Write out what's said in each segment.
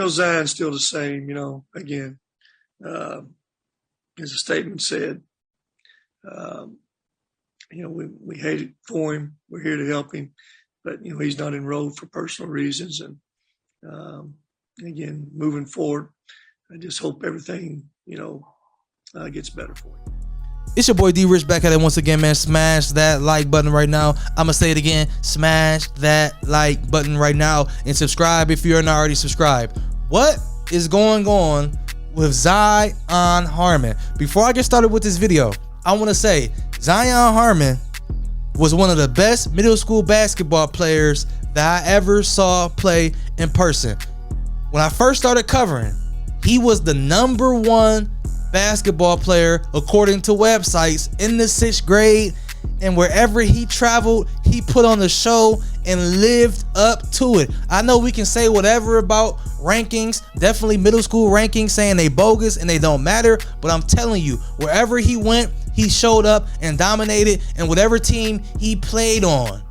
Zion's still the same. Again, as the statement said, we hate it for him. We're here to help him, but he's not enrolled for personal reasons. And again, moving forward, I just hope everything gets better for him. It's your boy D Rich back at it once again, man. Smash that like button right now. I'ma say it again. Smash that like button right now and subscribe if you're not already subscribed. What is going on with Zion Harmon? Before I get started with this video, I want to say Zion Harmon was one of the best middle school basketball players that I ever saw play in person. When I first started covering, he was the #1 basketball player according to websites in the 6th grade, and wherever he traveled, he put on the show and lived up to it. I know we can say whatever about rankings, definitely middle school rankings, saying they bogus and they don't matter, but I'm telling you, wherever he went, he showed up and dominated, and whatever team he played on,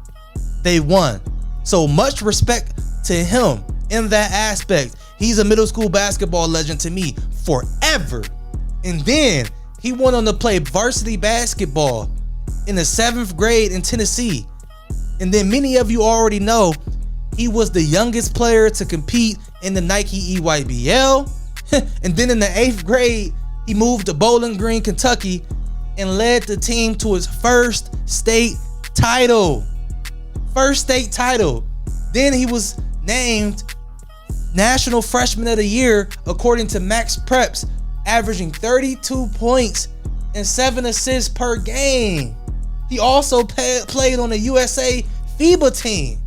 they won. So much respect to him in that aspect. He's a middle school basketball legend to me forever. And then he went on to play varsity basketball in the 7th grade in Tennessee. And then many of you already know he was the youngest player to compete in the Nike EYBL. And then in the 8th grade, he moved to Bowling Green, Kentucky, and led the team to its first state title. Then he was named National Freshman of the Year according to Max Preps, averaging 32 points and 7 assists per game. He also played on the USA FIBA team.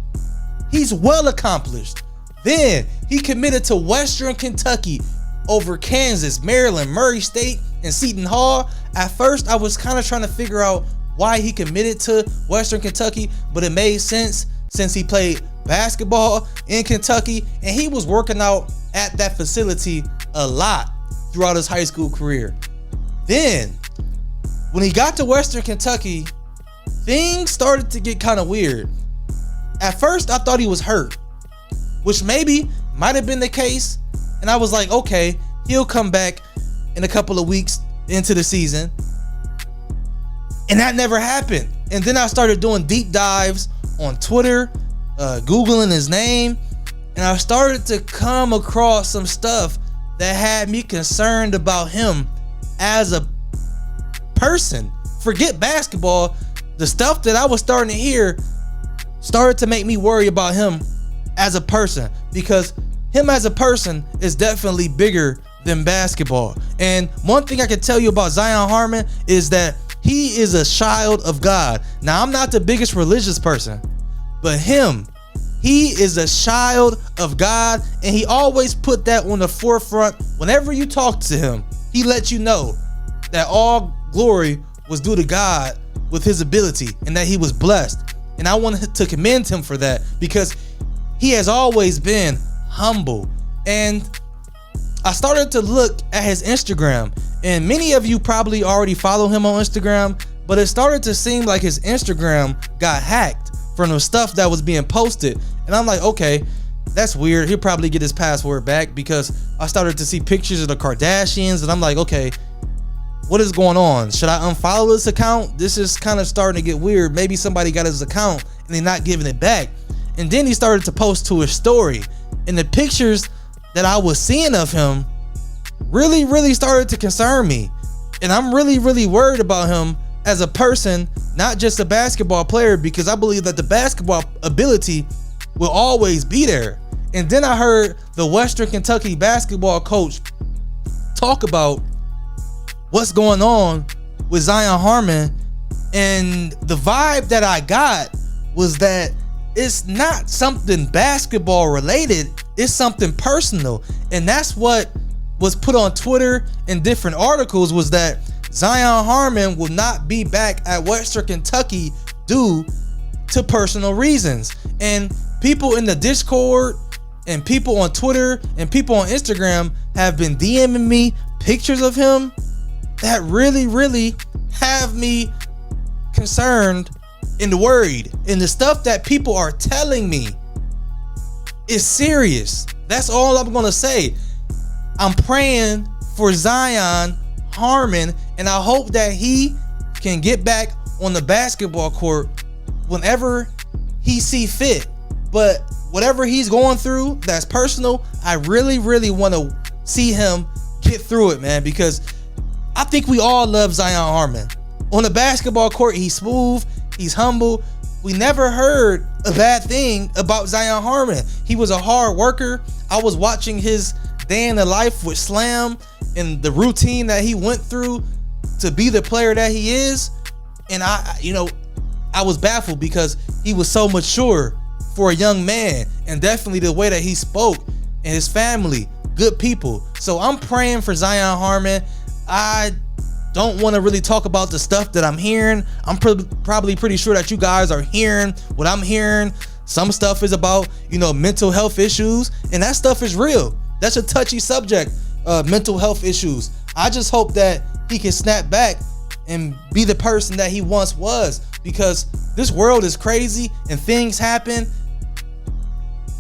He's well accomplished. Then he committed to Western Kentucky over Kansas, Maryland, Murray State, and Seton Hall. At first, I was kind of trying to figure out why he committed to Western Kentucky, but it made sense since he played basketball in Kentucky and he was working out at that facility a lot throughout his high school career. Then, when he got to Western Kentucky, things started to get kind of weird. At first, I thought he was hurt, which maybe might have been the case. And I was like, okay, he'll come back in a couple of weeks into the season. And that never happened. And then I started doing deep dives on Twitter, Googling his name, and I started to come across some stuff that had me concerned about him as a person. Forget basketball. The stuff that I was starting to hear started to make me worry about him as a person, because him as a person is definitely bigger than basketball. And one thing I can tell you about Zion Harmon is that he is a child of God. Now, I'm not the biggest religious person, but he is a child of God, and he always put that on the forefront. Whenever you talk to him, he let you know that all glory was due to God with his ability and that he was blessed. And I wanted to commend him for that, because he has always been humble. And I started to look at his Instagram, and many of you probably already follow him on Instagram, but it started to seem like his Instagram got hacked from the stuff that was being posted. And I'm like, okay, that's weird. He'll probably get his password back, because I started to see pictures of the Kardashians, and I'm like, okay, what is going on? Should I unfollow this account? This is kind of starting to get weird. Maybe somebody got his account and they're not giving it back. And then he started to post to his story, and the pictures that I was seeing of him really started to concern me. And I'm really worried about him as a person, not just a basketball player, because I believe that the basketball ability will always be there. And then I heard the Western Kentucky basketball coach talk about what's going on with Zion Harmon, and the vibe that I got was that it's not something basketball related, it's something personal. And that's what was put on Twitter and different articles, was that Zion Harmon will not be back at Western Kentucky due to personal reasons. And people in the Discord and people on Twitter and people on Instagram have been DMing me pictures of him that really have me concerned and worried. And the stuff that people are telling me is serious. That's all I'm gonna say. I'm praying for Zion Harmon, and I hope that he can get back on the basketball court whenever he see fit. But whatever he's going through that's personal, I really want to see him get through it, man, because I think we all love Zion Harmon. On the basketball court, he's smooth, he's humble. We never heard a bad thing about Zion Harmon. He was a hard worker. I was watching his day in the life with Slam and the routine that he went through to be the player that he is. And I was baffled because he was so mature for a young man, and definitely the way that he spoke, and his family, good people. So I'm praying for Zion Harmon. I don't want to really talk about the stuff that I'm hearing. I'm probably pretty sure that you guys are hearing what I'm hearing. Some stuff is about, mental health issues, and that stuff is real. That's a touchy subject, mental health issues. I just hope that he can snap back and be the person that he once was, because this world is crazy and things happen.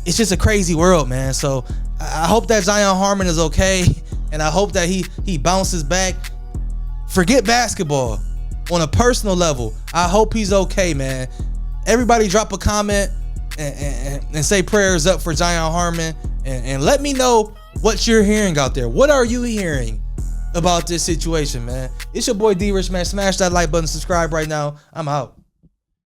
It's just a crazy world, man. So I hope that Zion Harmon is okay, and I hope that he bounces back. Forget basketball. On a personal level, I hope he's okay, man. Everybody drop a comment and say prayers up for Zion Harmon, and let me know what you're hearing out there. What are you hearing about this situation, man? It's your boy D Rich, man. Smash that like button, subscribe right now. I'm out.